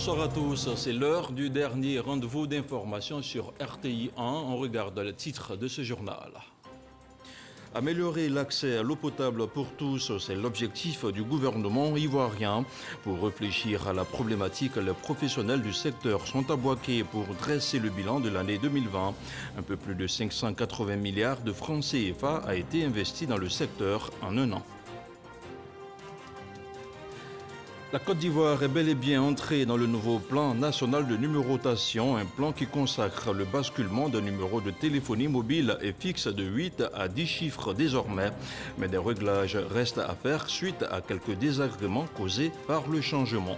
Bonsoir à tous, c'est l'heure du dernier rendez-vous d'information sur RTI 1. On regarde le titre de ce journal. Améliorer l'accès à l'eau potable pour tous, c'est l'objectif du gouvernement ivoirien. Pour réfléchir à la problématique, les professionnels du secteur sont aboqués pour dresser le bilan de l'année 2020. Un peu plus de 580 milliards de francs CFA a été investi dans le secteur en un an. La Côte d'Ivoire est bel et bien entrée dans le nouveau plan national de numérotation, un plan qui consacre le basculement d'un numéro de téléphonie mobile et fixe de 8 à 10 chiffres désormais. Mais des réglages restent à faire suite à quelques désagréments causés par le changement.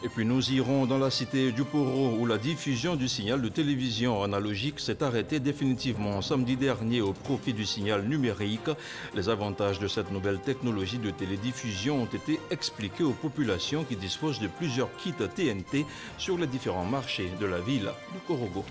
Et puis nous irons dans la cité du Poro où la diffusion du signal de télévision analogique s'est arrêtée définitivement samedi dernier au profit du signal numérique. Les avantages de cette nouvelle technologie de télédiffusion ont été expliqués aux populations qui disposent de plusieurs kits TNT sur les différents marchés de la ville du Korogo.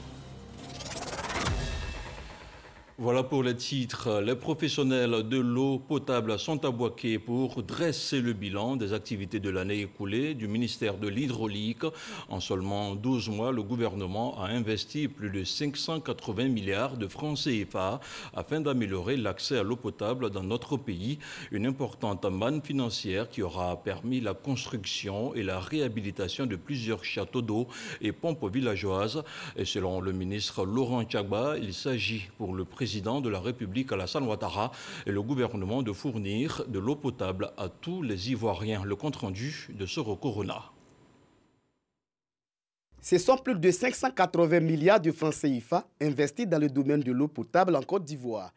Voilà pour les titres. Les professionnels de l'eau potable sont aboqués pour dresser le bilan des activités de l'année écoulée du ministère de l'Hydraulique. En seulement 12 mois, le gouvernement a investi plus de 580 milliards de francs CFA afin d'améliorer l'accès à l'eau potable dans notre pays. Une importante manne financière qui aura permis la construction et la réhabilitation de plusieurs châteaux d'eau et pompes villageoises. Et selon le ministre Laurent Tchagba, il s'agit pour le président de la République Alassane Ouattara et le gouvernement de fournir de l'eau potable à tous les Ivoiriens. Le compte-rendu de Soro Corona. Ce sont plus de 580 milliards de francs CFA investis dans le domaine de l'eau potable en Côte d'Ivoire.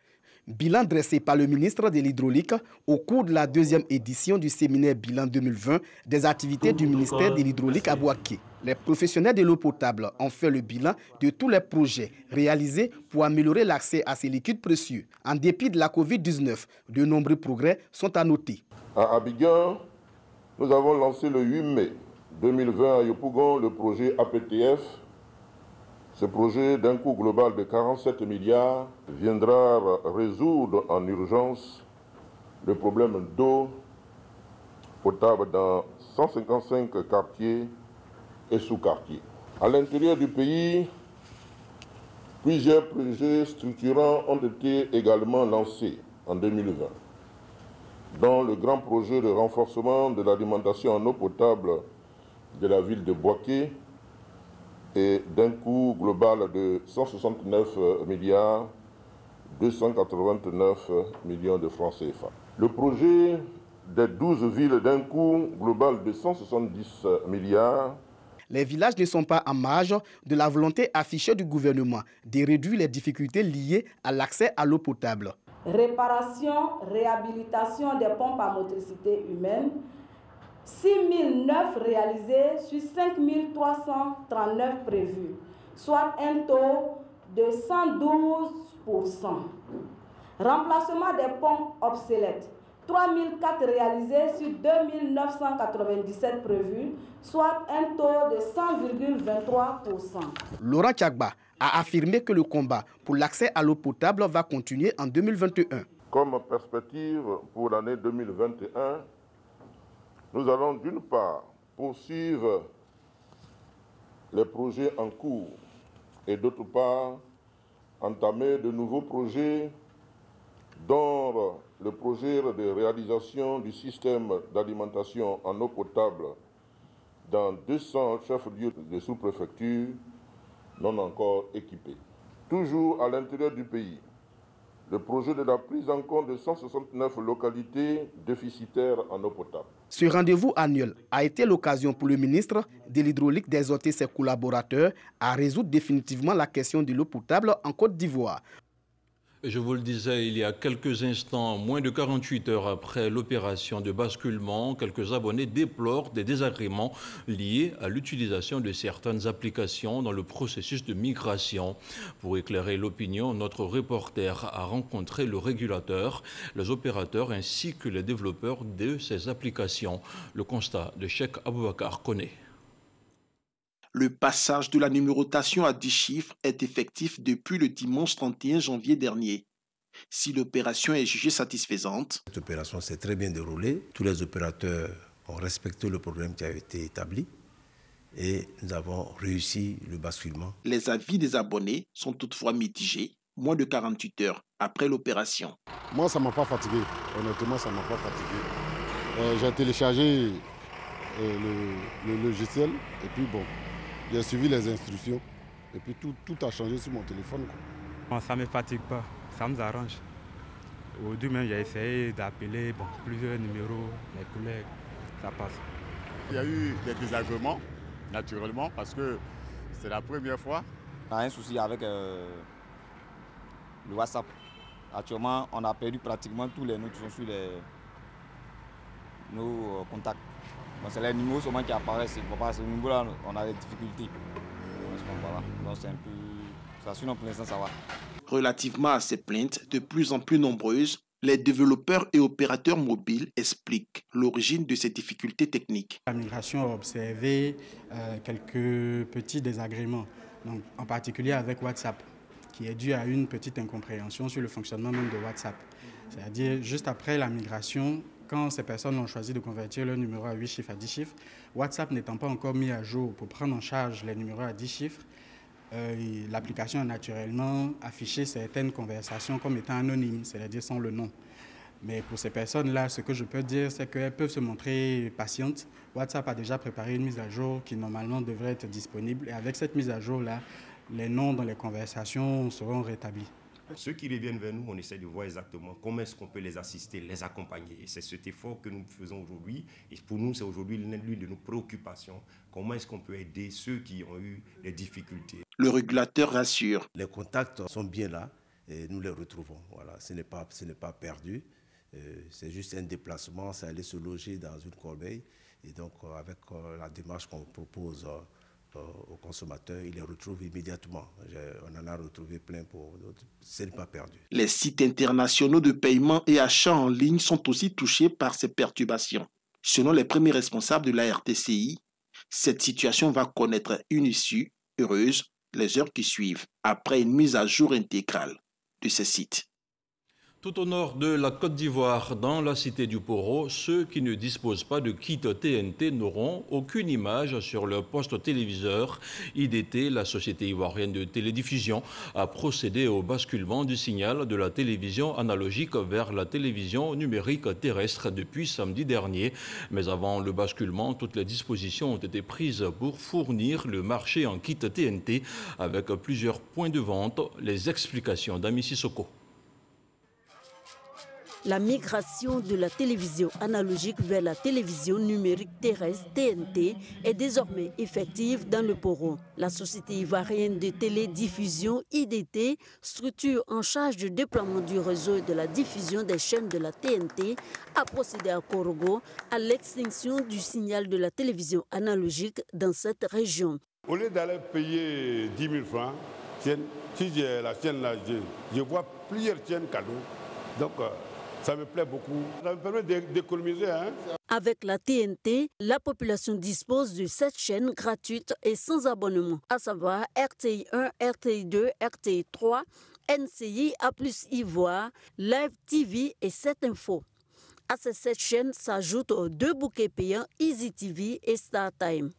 Bilan dressé par le ministre de l'Hydraulique au cours de la deuxième édition du séminaire Bilan 2020 des activités du ministère de l'Hydraulique à Bouaké. Les professionnels de l'eau potable ont fait le bilan de tous les projets réalisés pour améliorer l'accès à ces liquides précieux. En dépit de la Covid-19, de nombreux progrès sont à noter. À Abidjan, nous avons lancé le 8 mai 2020 à Yopougon le projet APTF. Ce projet d'un coût global de 47 milliards viendra résoudre en urgence le problème d'eau potable dans 155 quartiers et sous-quartiers. À l'intérieur du pays, plusieurs projets structurants ont été également lancés en 2020, dont le grand projet de renforcement de l'alimentation en eau potable de la ville de Bouaké, et d'un coût global de 169 milliards 289 millions de francs CFA. Le projet des 12 villes d'un coût global de 170 milliards. Les villages ne sont pas en marge de la volonté affichée du gouvernement de réduire les difficultés liées à l'accès à l'eau potable. Réparation, réhabilitation des pompes à motricité humaine, 6 009 réalisés sur 5 339 prévus, soit un taux de 112%. Remplacement des pompes obsolètes, 3 004 réalisés sur 2 997 prévus, soit un taux de 100,23%. Laurent Tchagba a affirmé que le combat pour l'accès à l'eau potable va continuer en 2021. Comme perspective pour l'année 2021, nous allons d'une part poursuivre les projets en cours et d'autre part entamer de nouveaux projets dont le projet de réalisation du système d'alimentation en eau potable dans 200 chefs-lieux de sous-préfecture non encore équipés. Toujours à l'intérieur du pays, le projet de la prise en compte de 169 localités déficitaires en eau potable. Ce rendez-vous annuel a été l'occasion pour le ministre de l'Hydraulique d'exhorter ses collaborateurs à résoudre définitivement la question de l'eau potable en Côte d'Ivoire. Je vous le disais il y a quelques instants, moins de 48 heures après l'opération de basculement, quelques abonnés déplorent des désagréments liés à l'utilisation de certaines applications dans le processus de migration. Pour éclairer l'opinion, notre reporter a rencontré le régulateur, les opérateurs ainsi que les développeurs de ces applications. Le constat de Cheikh Aboubakar connaît. Le passage de la numérotation à 10 chiffres est effectif depuis le dimanche 31 janvier dernier. Si l'opération est jugée satisfaisante, cette opération s'est très bien déroulée. Tous les opérateurs ont respecté le programme qui a été établi et nous avons réussi le basculement. Les avis des abonnés sont toutefois mitigés, moins de 48 heures après l'opération. Moi, ça ne m'a pas fatigué. Honnêtement, ça ne m'a pas fatigué. J'ai téléchargé le logiciel et puis bon, j'ai suivi les instructions et puis tout a changé sur mon téléphone, quoi. Bon, ça ne me fatigue pas, ça nous arrange. Aujourd'hui même, j'ai essayé d'appeler plusieurs numéros, les collègues, ça passe. Il y a eu des désagréments, naturellement, parce que c'est la première fois. On a un souci avec le WhatsApp. Actuellement, on a perdu pratiquement tous les noms qui sont sur nos contacts. Donc, c'est les numéros seulement qui apparaissent. Pour ce numéro-là, on a des difficultés. Voilà. Donc, c'est un peu... Ça suit pour l'instant, ça va. Relativement à ces plaintes de plus en plus nombreuses, les développeurs et opérateurs mobiles expliquent l'origine de ces difficultés techniques. La migration a observé quelques petits désagréments, donc, en particulier avec WhatsApp, qui est dû à une petite incompréhension sur le fonctionnement même de WhatsApp. C'est-à-dire, juste après la migration, quand ces personnes ont choisi de convertir leur numéro à 8 chiffres à 10 chiffres, WhatsApp n'étant pas encore mis à jour pour prendre en charge les numéros à 10 chiffres, l'application a naturellement affiché certaines conversations comme étant anonymes, c'est-à-dire sans le nom. Mais pour ces personnes-là, ce que je peux dire, c'est qu'elles peuvent se montrer patientes. WhatsApp a déjà préparé une mise à jour qui normalement devrait être disponible. Et avec cette mise à jour-là, les noms dans les conversations seront rétablis. Ceux qui reviennent vers nous, on essaie de voir exactement comment est-ce qu'on peut les assister, les accompagner. Et c'est cet effort que nous faisons aujourd'hui. Et pour nous, c'est aujourd'hui l'une de nos préoccupations. Comment est-ce qu'on peut aider ceux qui ont eu des difficultés? Le régulateur rassure. Les contacts sont bien là et nous les retrouvons. Voilà, ce n'est pas perdu. C'est juste un déplacement, c'est aller se loger dans une corbeille. Et donc, avec la démarche qu'on propose aux consommateurs, ils les retrouvent immédiatement. On en a retrouvé plein pour d'autres. Ce n'est pas perdu. Les sites internationaux de paiement et achats en ligne sont aussi touchés par ces perturbations. Selon les premiers responsables de la RTCI, cette situation va connaître une issue heureuse les heures qui suivent, après une mise à jour intégrale de ces sites. Tout au nord de la Côte d'Ivoire, dans la cité du Poro, ceux qui ne disposent pas de kit TNT n'auront aucune image sur leur poste téléviseur. IDT, la société ivoirienne de télédiffusion, a procédé au basculement du signal de la télévision analogique vers la télévision numérique terrestre depuis samedi dernier. Mais avant le basculement, toutes les dispositions ont été prises pour fournir le marché en kit TNT avec plusieurs points de vente. Les explications d'Ami Sissoko. La migration de la télévision analogique vers la télévision numérique terrestre TNT est désormais effective dans le Poro. La société ivoirienne de télédiffusion IDT, structure en charge du déploiement du réseau et de la diffusion des chaînes de la TNT, a procédé à Korogo à l'extinction du signal de la télévision analogique dans cette région. Au lieu d'aller payer 10 000 francs, si j'ai la chaîne là, je vois plusieurs chaînes cadeaux. Donc, ça me plaît beaucoup. Ça me permet d'économiser. Avec la TNT, la population dispose de 7 chaînes gratuites et sans abonnement, à savoir RTI 1, RTI 2, RTI 3, NCI, A+ Ivoire, Live TV et 7 Info. À ces 7 chaînes s'ajoutent 2 bouquets payants Easy TV et StarTime.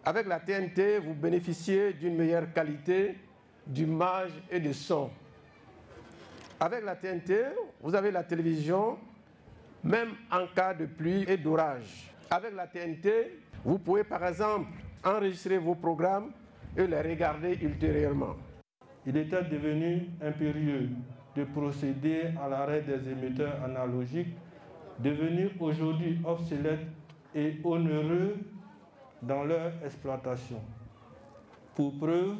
Avec la TNT, vous bénéficiez d'une meilleure qualité d'image et de son. Avec la TNT, vous avez la télévision, même en cas de pluie et d'orage. Avec la TNT, vous pouvez par exemple enregistrer vos programmes et les regarder ultérieurement. Il était devenu impérieux de procéder à l'arrêt des émetteurs analogiques, devenus aujourd'hui obsolètes et onéreux dans leur exploitation. Pour preuve,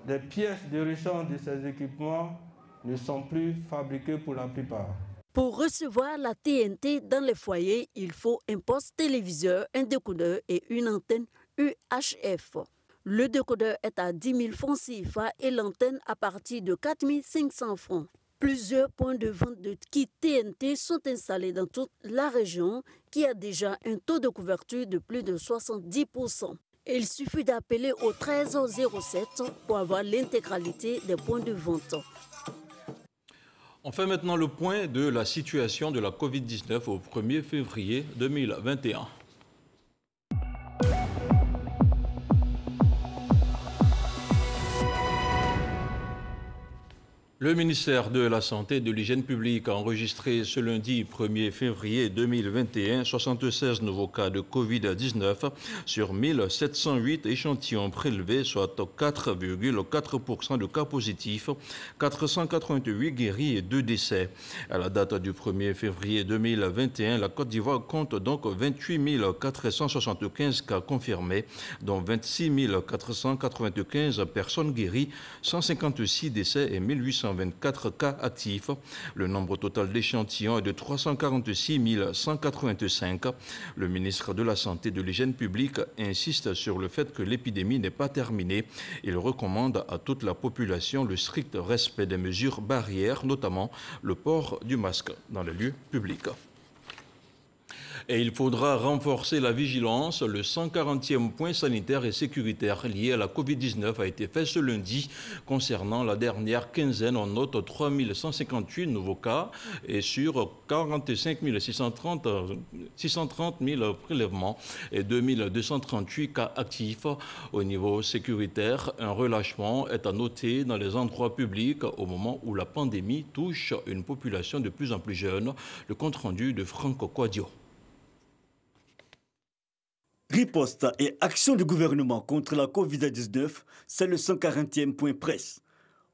les pièces de rechange de ces équipements ne sont plus fabriqués pour la plupart. Pour recevoir la TNT dans les foyers, il faut un poste téléviseur, un décodeur et une antenne UHF. Le décodeur est à 10 000 francs CFA et l'antenne à partir de 4 500 francs. Plusieurs points de vente de kits TNT sont installés dans toute la région qui a déjà un taux de couverture de plus de 70%. Il suffit d'appeler au 1307 pour avoir l'intégralité des points de vente. On fait maintenant le point de la situation de la Covid-19 au 1er février 2021. Le ministère de la Santé et de l'Hygiène publique a enregistré ce lundi 1er février 2021 76 nouveaux cas de Covid-19 sur 1708 échantillons prélevés, soit 4,4% de cas positifs, 488 guéris et 2 décès. À la date du 1er février 2021, la Côte d'Ivoire compte donc 28 475 cas confirmés, dont 26 495 personnes guéries, 156 décès et 1824 cas actifs. Le nombre total d'échantillons est de 346 185. Le ministre de la Santé et de l'Hygiène publique insiste sur le fait que l'épidémie n'est pas terminée. Il recommande à toute la population le strict respect des mesures barrières, notamment le port du masque dans les lieux publics. Et il faudra renforcer la vigilance. Le 140e point sanitaire et sécuritaire lié à la Covid-19 a été fait ce lundi. Concernant la dernière quinzaine, on note 3158 nouveaux cas et sur 45 630 000 prélèvements et 2238 cas actifs. Au niveau sécuritaire, un relâchement est à noter dans les endroits publics au moment où la pandémie touche une population de plus en plus jeune. Le compte-rendu de Franco Quadio. Riposte et action du gouvernement contre la Covid-19, c'est le 140e point presse.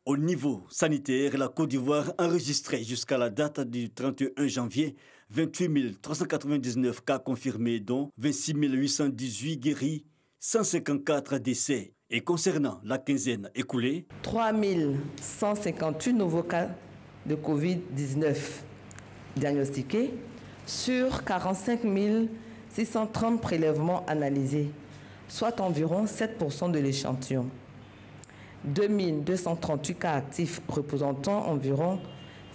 Au niveau sanitaire, la Côte d'Ivoire enregistrait jusqu'à la date du 31 janvier 28 399 cas confirmés, dont 26 818 guéris, 154 décès. Et concernant la quinzaine écoulée, 3 158 nouveaux cas de Covid-19 diagnostiqués sur 45 630 prélèvements analysés, soit environ 7% de l'échantillon. 2238 cas actifs représentant environ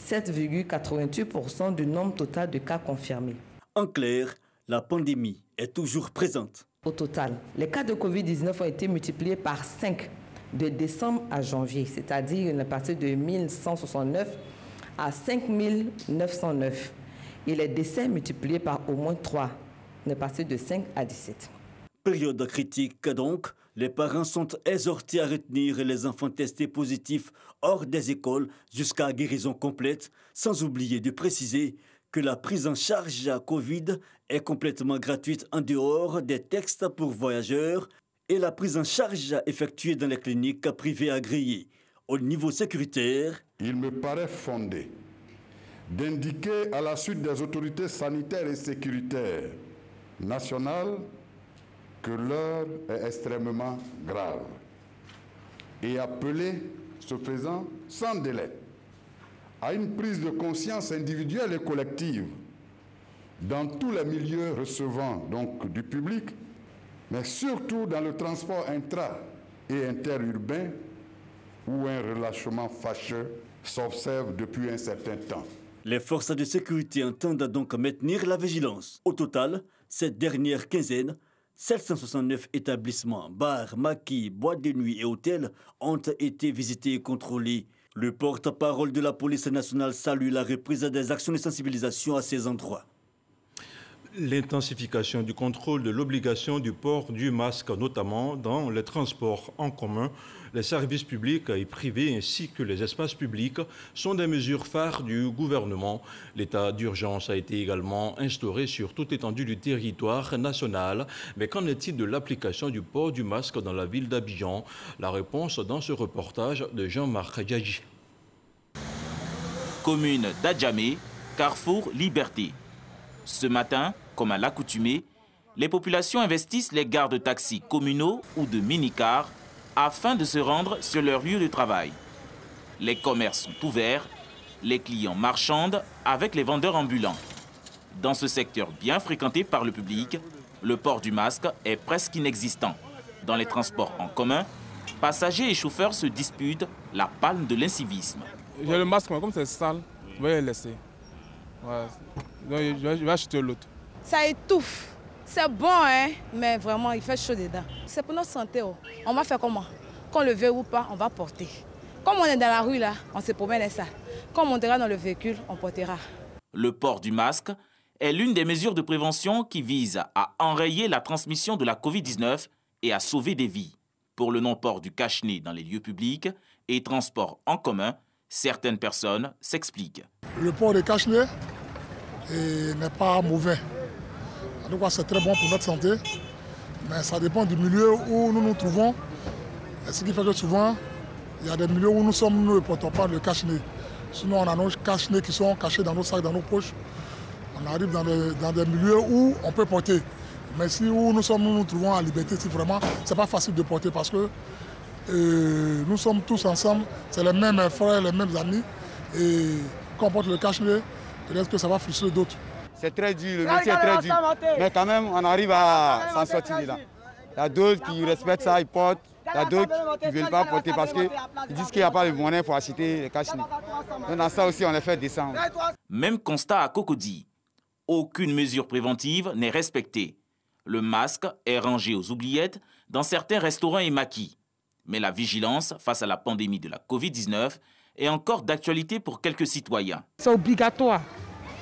7,88% du nombre total de cas confirmés. En clair, la pandémie est toujours présente. Au total, les cas de Covid-19 ont été multipliés par 5 de décembre à janvier, c'est-à-dire on est passé de 1169 à 5909. Et les décès multipliés par au moins 3. On est passé de 5 à 17. Période critique donc, les parents sont exhortés à retenir les enfants testés positifs hors des écoles jusqu'à guérison complète, sans oublier de préciser que la prise en charge à Covid est complètement gratuite en dehors des textes pour voyageurs et la prise en charge effectuée dans les cliniques privées agréées. Au niveau sécuritaire, il me paraît fondé d'indiquer à la suite des autorités sanitaires et sécuritaires nationale que l'heure est extrêmement grave et appeler, ce faisant, sans délai, à une prise de conscience individuelle et collective dans tous les milieux recevant donc du public, mais surtout dans le transport intra- et interurbain où un relâchement fâcheux s'observe depuis un certain temps. Les forces de sécurité entendent donc maintenir la vigilance. Au total, cette dernière quinzaine, 769 établissements, bars, maquis, boîtes de nuit et hôtels ont été visités et contrôlés. Le porte-parole de la police nationale salue la reprise des actions de sensibilisation à ces endroits. L'intensification du contrôle de l'obligation du port du masque, notamment dans les transports en commun, les services publics et privés ainsi que les espaces publics, sont des mesures phares du gouvernement. L'état d'urgence a été également instauré sur toute l'étendue du territoire national. Mais qu'en est-il de l'application du port du masque dans la ville d'Abidjan? La réponse dans ce reportage de Jean-Marc Djadji. Commune d'Adjamé, Carrefour Liberté. Ce matin, comme à l'accoutumée, les populations investissent les gares de taxis communaux ou de mini-cars afin de se rendre sur leur lieu de travail. Les commerces sont ouverts, les clients marchandent avec les vendeurs ambulants. Dans ce secteur bien fréquenté par le public, le port du masque est presque inexistant. Dans les transports en commun, passagers et chauffeurs se disputent la palme de l'incivisme. J'ai le masque, mais comme c'est sale, je vais le laisser. Ouais. Donc, je vais acheter l'autre. Ça étouffe. C'est bon, hein, mais vraiment, il fait chaud dedans. C'est pour notre santé. Oh. On va faire comment? Qu'on le veut ou pas, on va porter. Comme on est dans la rue, là, on se promène et ça. Quand on montera dans le véhicule, on portera. Le port du masque est l'une des mesures de prévention qui vise à enrayer la transmission de la Covid-19 et à sauver des vies. Pour le non-port du cache-nez dans les lieux publics et transports en commun, certaines personnes s'expliquent. Le port de cache-nez n'est pas mauvais. En tout cas, c'est très bon pour notre santé. Mais ça dépend du milieu où nous nous trouvons. Et ce qui fait que souvent, il y a des milieux où nous ne portons pas de cache-nez. Sinon, on a nos cache-nez qui sont cachés dans nos sacs, dans nos poches. On arrive dans des milieux où on peut porter. Mais si où nous nous trouvons à Liberté, si vraiment, ce n'est pas facile de porter parce que nous sommes tous ensemble, c'est les mêmes frères, les mêmes amis. Et quand on porte le cache-nez, peut-être que ça va frustrer d'autres. C'est très dur, le métier est très dur. Mais quand même, on arrive à s'en sortir de là. Il y a d'autres qui respectent ça, ils portent. Il y a d'autres qui ne veulent pas porter parce qu'ils disent qu'il n'y a pas de monnaie pour acheter les cache-nez. Donc dans ça aussi, on les fait descendre. Même constat à Cocody. Aucune mesure préventive n'est respectée. Le masque est rangé aux oubliettes dans certains restaurants et maquis. Mais la vigilance face à la pandémie de la Covid-19 est encore d'actualité pour quelques citoyens. C'est obligatoire.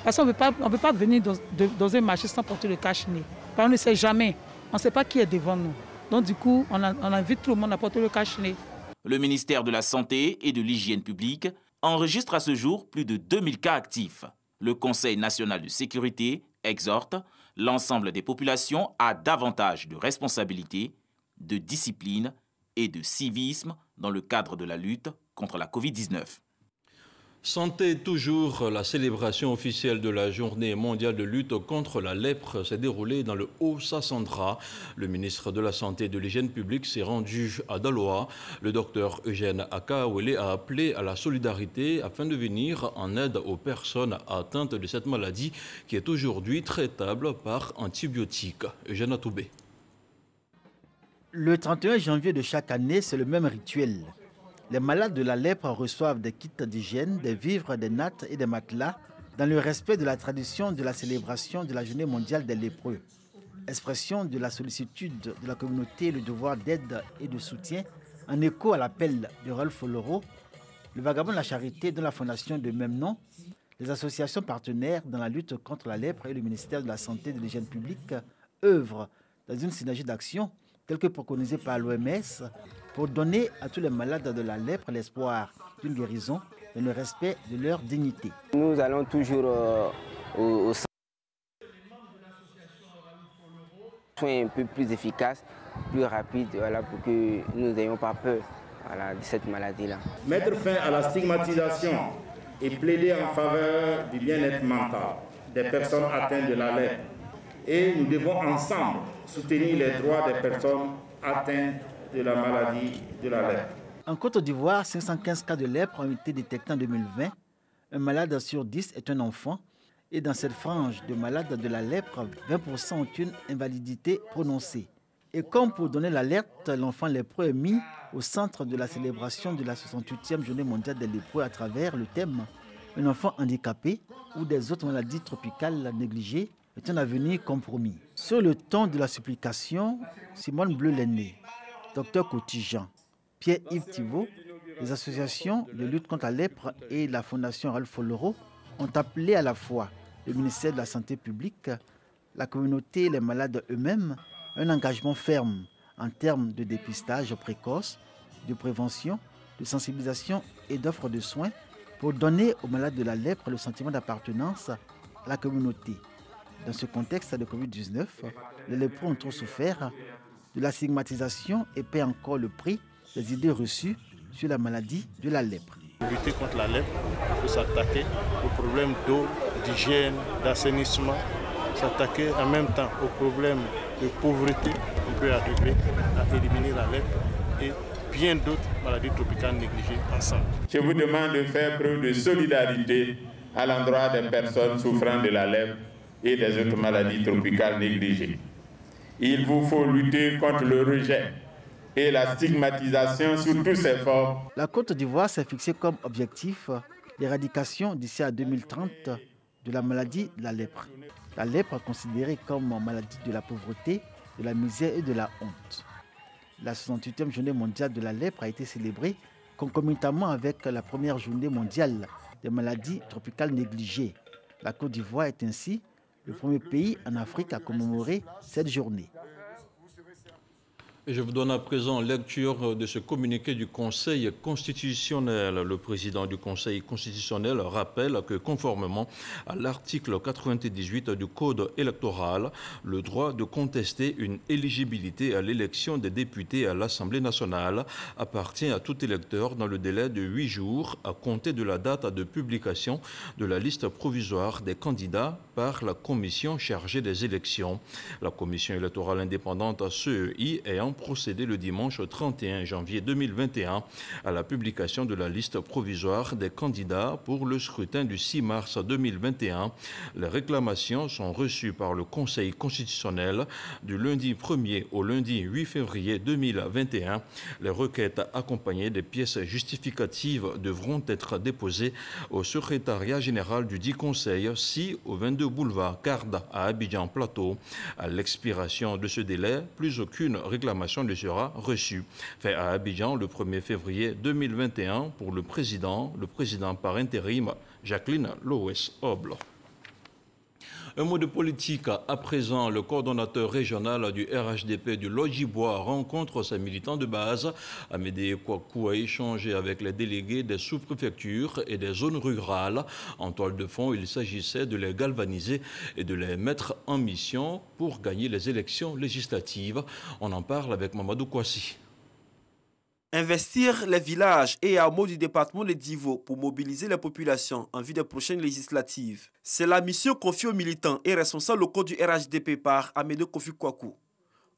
Parce qu'on ne peut pas venir dans un marché sans porter le cache-nez. On ne sait jamais. On ne sait pas qui est devant nous. Donc du coup, on invite tout le monde à porter le cache-nez. Le ministère de la Santé et de l'Hygiène publique enregistre à ce jour plus de 2000 cas actifs. Le Conseil national de sécurité exhorte l'ensemble des populations à davantage de responsabilité, de discipline et de civisme dans le cadre de la lutte contre la Covid-19. Santé toujours, la célébration officielle de la journée mondiale de lutte contre la lèpre s'est déroulée dans le Haut-Sassandra. Le ministre de la Santé et de l'Hygiène publique s'est rendu à Daloa. Le docteur Eugène Akawele a appelé à la solidarité afin de venir en aide aux personnes atteintes de cette maladie qui est aujourd'hui traitable par antibiotiques. Eugène Atoubé. Le 31 janvier de chaque année, c'est le même rituel. Les malades de la lèpre reçoivent des kits d'hygiène, des vivres, des nattes et des matelas dans le respect de la tradition de la célébration de la journée mondiale des lépreux. Expression de la sollicitude de la communauté et le devoir d'aide et de soutien en écho à l'appel de Rolf Loro, le Vagabond de la Charité de la fondation de même nom, les associations partenaires dans la lutte contre la lèpre et le ministère de la Santé et de l'Hygiène publique œuvrent dans une synergie d'action telle que préconisée par l'OMS pour donner à tous les malades de la lèpre l'espoir d'une guérison et le respect de leur dignité. Nous allons toujours aux soins un peu plus efficaces, plus rapides, pour que nous n'ayons pas peur de cette maladie-là. Mettre fin à la stigmatisation et plaider en faveur du bien-être mental des personnes atteintes de la lèpre. Et nous devons ensemble soutenir les droits des personnes atteintes de la maladie de la lèpre. En Côte d'Ivoire, 515 cas de lèpre ont été détectés en 2020. Un malade sur 10 est un enfant. Et dans cette frange de malades de la lèpre, 20% ont une invalidité prononcée. Et comme pour donner l'alerte, l'enfant lépreux est mis au centre de la célébration de la 68e journée mondiale des lépreux à travers le thème « Un enfant handicapé ou des autres maladies tropicales négligées est un avenir compromis ». Sur le ton de la supplication, Simone Bleu-Lenné, Dr Cotijan, Pierre-Yves Thibault, les associations de lutte contre la lèpre et la Fondation Rolf Loro ont appelé à la fois le ministère de la Santé publique, la communauté et les malades eux-mêmes un engagement ferme en termes de dépistage précoce, de prévention, de sensibilisation et d'offres de soins pour donner aux malades de la lèpre le sentiment d'appartenance à la communauté. Dans ce contexte de Covid-19, les lépreux ont trop souffert de la stigmatisation et paient encore le prix des idées reçues sur la maladie de la lèpre. Pour lutter contre la lèpre, il faut s'attaquer aux problèmes d'eau, d'hygiène, d'assainissement, s'attaquer en même temps aux problèmes de pauvreté. On peut arriver à éliminer la lèpre et bien d'autres maladies tropicales négligées ensemble. Je vous demande de faire preuve de solidarité à l'endroit des personnes souffrant de la lèpre et des autres maladies tropicales négligées. Il vous faut lutter contre le rejet et la stigmatisation sous tous ses formes. La Côte d'Ivoire s'est fixée comme objectif l'éradication d'ici à 2030 de la maladie de la lèpre. La lèpre est considérée comme maladie de la pauvreté, de la misère et de la honte. La 68e journée mondiale de la lèpre a été célébrée concomitamment avec la première journée mondiale des maladies tropicales négligées. La Côte d'Ivoire est ainsi le premier pays en Afrique à commémorer cette journée. Et je vous donne à présent lecture de ce communiqué du Conseil constitutionnel. Le président du Conseil constitutionnel rappelle que conformément à l'article 98 du Code électoral, le droit de contester une éligibilité à l'élection des députés à l'Assemblée nationale appartient à tout électeur dans le délai de 8 jours à compter de la date de publication de la liste provisoire des candidats par la commission chargée des élections. La commission électorale indépendante CEI ayant procédé le dimanche 31 janvier 2021 à la publication de la liste provisoire des candidats pour le scrutin du 6 mars 2021. Les réclamations sont reçues par le Conseil constitutionnel du lundi 1er au lundi 8 février 2021. Les requêtes accompagnées des pièces justificatives devront être déposées au secrétariat général du dit Conseil, 6 au 22 boulevard Carda à Abidjan Plateau. À l'expiration de ce délai, plus aucune réclamation ne sera reçue. Fait à Abidjan le 1er février 2021 pour le président par intérim, Jacqueline Loès-Oble. Un mot de politique à présent. Le coordonnateur régional du RHDP du Lodjibois rencontre ses militants de base. Amédée Kouakou a échangé avec les délégués des sous-préfectures et des zones rurales. En toile de fond, il s'agissait de les galvaniser et de les mettre en mission pour gagner les élections législatives. On en parle avec Mamadou Kouassi. Investir les villages et hameaux du département de Divo pour mobiliser les populations en vue des prochaines législatives. C'est la mission confiée aux militants et responsables locaux du RHDP par Amédée Kouakou.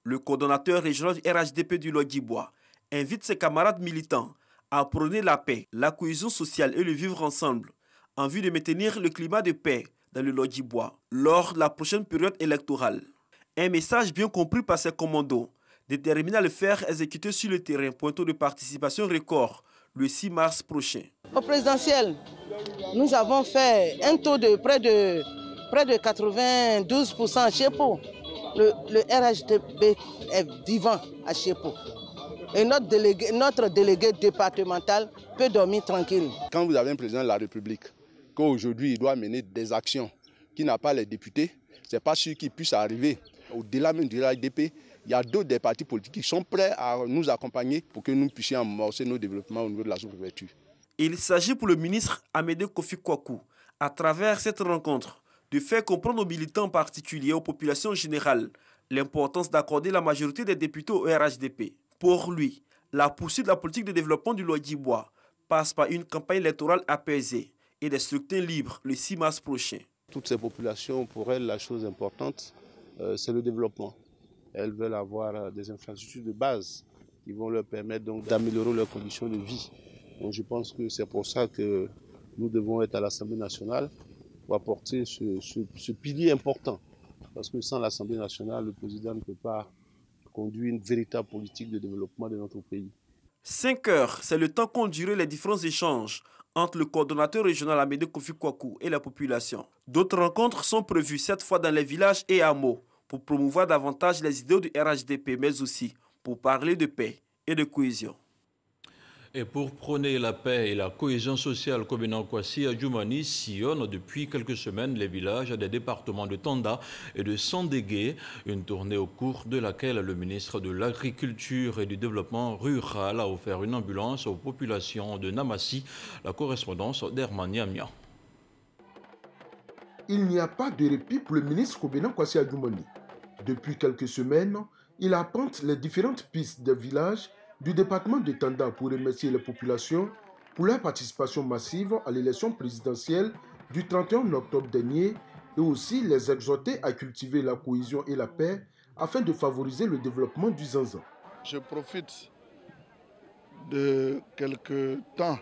Le coordonnateur régional du RHDP du Lodjibois invite ses camarades militants à prôner la paix, la cohésion sociale et le vivre ensemble en vue de maintenir le climat de paix dans le Lodjibois lors de la prochaine période électorale. Un message bien compris par ses commandos, déterminé à le faire exécuter sur le terrain pour un taux de participation record le 6 mars prochain. Au présidentiel, nous avons fait un taux de près de 92% à Chepo. Le RHDP est vivant à Chepo. Et notre délégué départemental peut dormir tranquille. Quand vous avez un président de la République, qu'aujourd'hui il doit mener des actions qui n'a pas les députés, ce n'est pas sûr qu'il puisse arriver. Au-delà même du RHDP, il y a d'autres des partis politiques qui sont prêts à nous accompagner pour que nous puissions amorcer nos développements au niveau de la sous-préfecture. Il s'agit pour le ministre Amédée Kouakou, à travers cette rencontre, de faire comprendre aux militants en particulier et aux populations générales l'importance d'accorder la majorité des députés au RHDP. Pour lui, la poursuite de la politique de développement du Lodjibois passe par une campagne électorale apaisée et des scrutins libres le 6 mars prochain. Toutes ces populations, pour elles, la chose importante, c'est le développement. Elles veulent avoir des infrastructures de base qui vont leur permettre d'améliorer leurs conditions de vie. Donc je pense que c'est pour ça que nous devons être à l'Assemblée nationale pour apporter ce pilier important. Parce que sans l'Assemblée nationale, le président ne peut pas conduire une véritable politique de développement de notre pays. 5 heures, c'est le temps qu'ont duré les différents échanges entre le coordonnateur régional Amédée Kouakou et la population. D'autres rencontres sont prévues cette fois dans les villages et hameaux pour promouvoir davantage les idéaux du RHDP, mais aussi pour parler de paix et de cohésion. Et pour prôner la paix et la cohésion sociale, Kobenan Kwasi Adjoumani sillonne depuis quelques semaines les villages des départements de Tanda et de Sandégué, une tournée au cours de laquelle le ministre de l'Agriculture et du Développement rural a offert une ambulance aux populations de Namassi, la correspondance d'Herman Niamia. Il n'y a pas de répit pour le ministre Kobenan Kwasi Adjoumani. Depuis quelques semaines, il apprend les différentes pistes des villages du département de Tanda pour remercier les populations pour leur participation massive à l'élection présidentielle du 31 octobre dernier et aussi les exhorter à cultiver la cohésion et la paix afin de favoriser le développement du Zanzan. Je profite de quelques temps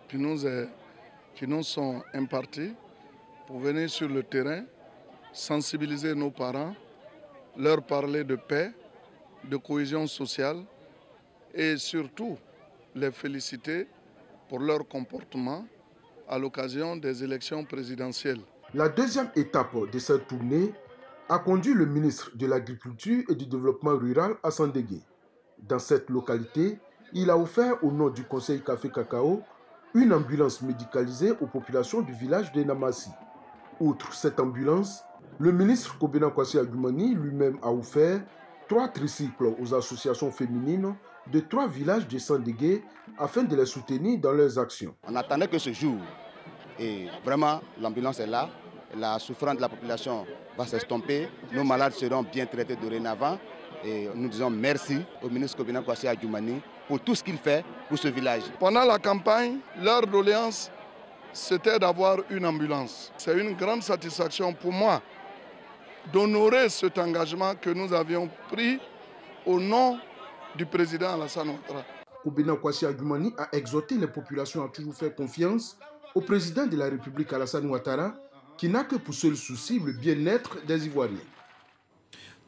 qui nous sont impartis pour venir sur le terrain, sensibiliser nos parents, leur parler de paix, de cohésion sociale et surtout les féliciter pour leur comportement à l'occasion des élections présidentielles. La deuxième étape de cette tournée a conduit le ministre de l'Agriculture et du Développement rural à Sandégué. Dans cette localité, il a offert au nom du Conseil Café Cacao une ambulance médicalisée aux populations du village de Namassi. Outre cette ambulance, le ministre Kobena Kwasi Adjoumani lui-même a offert 3 tricycles aux associations féminines de 3 villages de Sandégué afin de les soutenir dans leurs actions. On attendait que ce jour, et vraiment l'ambulance est là, la souffrance de la population va s'estomper, nos malades seront bien traités dorénavant et nous disons merci au ministre Kobena Kwasi Adjoumani pour tout ce qu'il fait pour ce village. Pendant la campagne, leur doléance, c'était d'avoir une ambulance. C'est une grande satisfaction pour moi d'honorer cet engagement que nous avions pris au nom du président Alassane Ouattara. Kobena Kwasi Adjoumani a exhorté les populations à toujours faire confiance au président de la République Alassane Ouattara, qui n'a que pour seul souci le bien-être des Ivoiriens.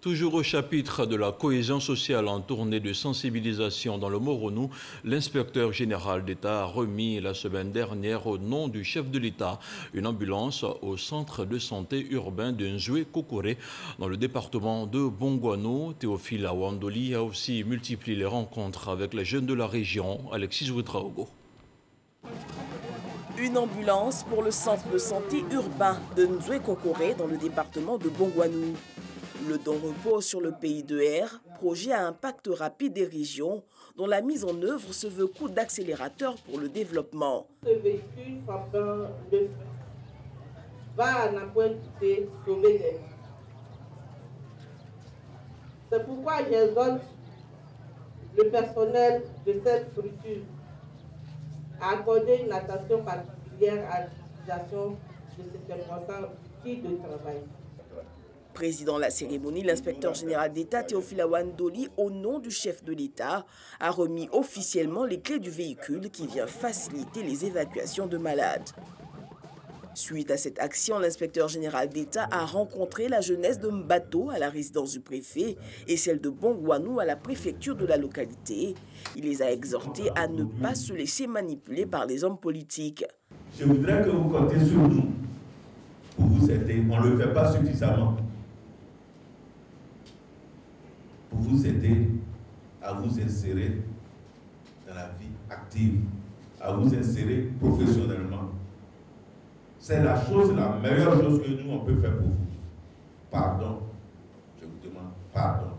Toujours au chapitre de la cohésion sociale en tournée de sensibilisation dans le Moronou, l'inspecteur général d'État a remis la semaine dernière au nom du chef de l'État une ambulance au centre de santé urbain de Nzoué-Kokoré dans le département de Bongouano. Théophile Awandoli a aussi multiplié les rencontres avec les jeunes de la région. Alexis Ouetraogo. Une ambulance pour le centre de santé urbain de Nzoué-Kokoré dans le département de Bongouano. Le don repose sur le pays de R, projet à impact rapide des régions, dont la mise en œuvre se veut coup d'accélérateur pour le développement. Ce véhicule frappant le feu va à Napointe sauver des vies. C'est pourquoi j'exhorte le personnel de cette structure à accorder une attention particulière à l'utilisation de cet important outil de travail. Président de la cérémonie, l'inspecteur général d'État Théophile Awandoli, au nom du chef de l'État, a remis officiellement les clés du véhicule qui vient faciliter les évacuations de malades. Suite à cette action, l'inspecteur général d'État a rencontré la jeunesse de Mbato à la résidence du préfet et celle de Bongouano à la préfecture de la localité. Il les a exhortés à ne pas se laisser manipuler par les hommes politiques. Je voudrais que vous comptiez sur nous pour vous aider. On ne le fait pas suffisamment. Pour vous aider à vous insérer dans la vie active, à vous insérer professionnellement. C'est la meilleure chose que nous, on peut faire pour vous. Pardon, je vous demande pardon.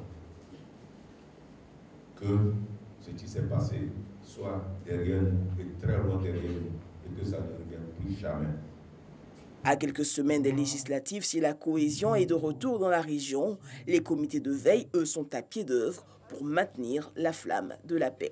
Que ce qui s'est passé soit derrière nous, et très loin derrière nous, et que ça ne revienne plus jamais. À quelques semaines des législatives, si la cohésion est de retour dans la région, les comités de veille, eux, sont à pied d'œuvre pour maintenir la flamme de la paix.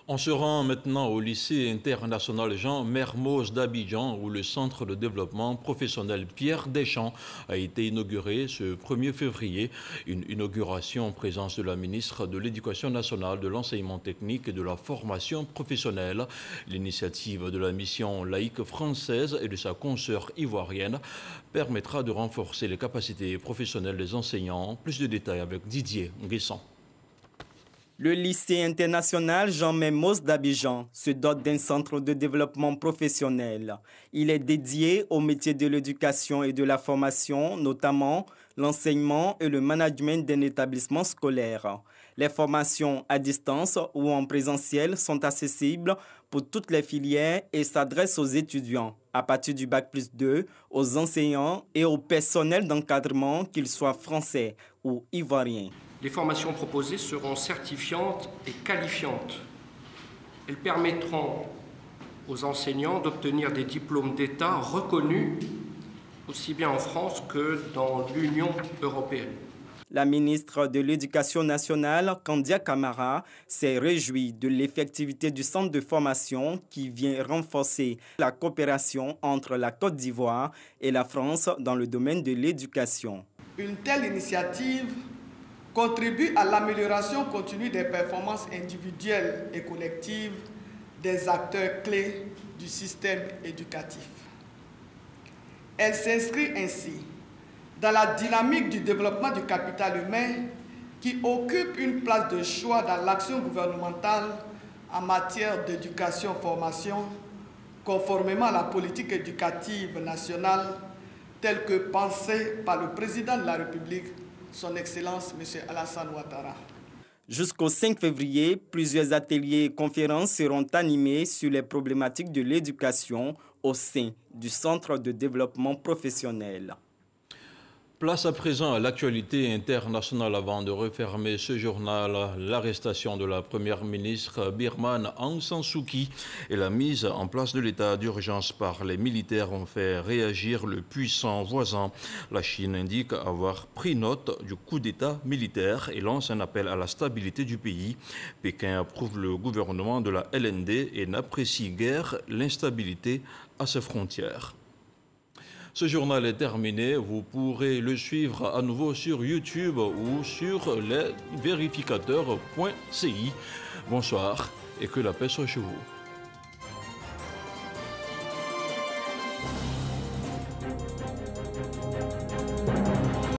On se rend maintenant au lycée international Jean Mermoz d'Abidjan où le centre de développement professionnel Pierre Deschamps a été inauguré ce 1er février. Une inauguration en présence de la ministre de l'Éducation nationale, de l'enseignement technique et de la formation professionnelle. L'initiative de la mission laïque française et de sa consoeur ivoirienne permettra de renforcer les capacités professionnelles des enseignants. Plus de détails avec Didier Nguessan. Le lycée international Jean Mermoz d'Abidjan se dote d'un centre de développement professionnel. Il est dédié aux métiers de l'éducation et de la formation, notamment l'enseignement et le management d'un établissement scolaire. Les formations à distance ou en présentiel sont accessibles pour toutes les filières et s'adressent aux étudiants à partir du Bac+2, aux enseignants et au personnel d'encadrement, qu'ils soient français ou ivoiriens. Les formations proposées seront certifiantes et qualifiantes. Elles permettront aux enseignants d'obtenir des diplômes d'État reconnus aussi bien en France que dans l'Union européenne. La ministre de l'Éducation nationale, Kandia Camara, s'est réjouie de l'effectivité du centre de formation qui vient renforcer la coopération entre la Côte d'Ivoire et la France dans le domaine de l'éducation. Une telle initiative contribue à l'amélioration continue des performances individuelles et collectives des acteurs clés du système éducatif. Elle s'inscrit ainsi dans la dynamique du développement du capital humain qui occupe une place de choix dans l'action gouvernementale en matière d'éducation-formation, conformément à la politique éducative nationale telle que pensée par le président de la République, Son Excellence M. Alassane Ouattara. Jusqu'au 5 février, plusieurs ateliers et conférences seront animés sur les problématiques de l'éducation au sein du Centre de développement professionnel. Place à présent à l'actualité internationale avant de refermer ce journal. L'arrestation de la première ministre birmane Aung San Suu Kyi et la mise en place de l'état d'urgence par les militaires ont fait réagir le puissant voisin. La Chine indique avoir pris note du coup d'état militaire et lance un appel à la stabilité du pays. Pékin approuve le gouvernement de la LND et n'apprécie guère l'instabilité à ses frontières. Ce journal est terminé. Vous pourrez le suivre à nouveau sur YouTube ou sur lesvérificateurs.ci. Bonsoir et que la paix soit chez vous.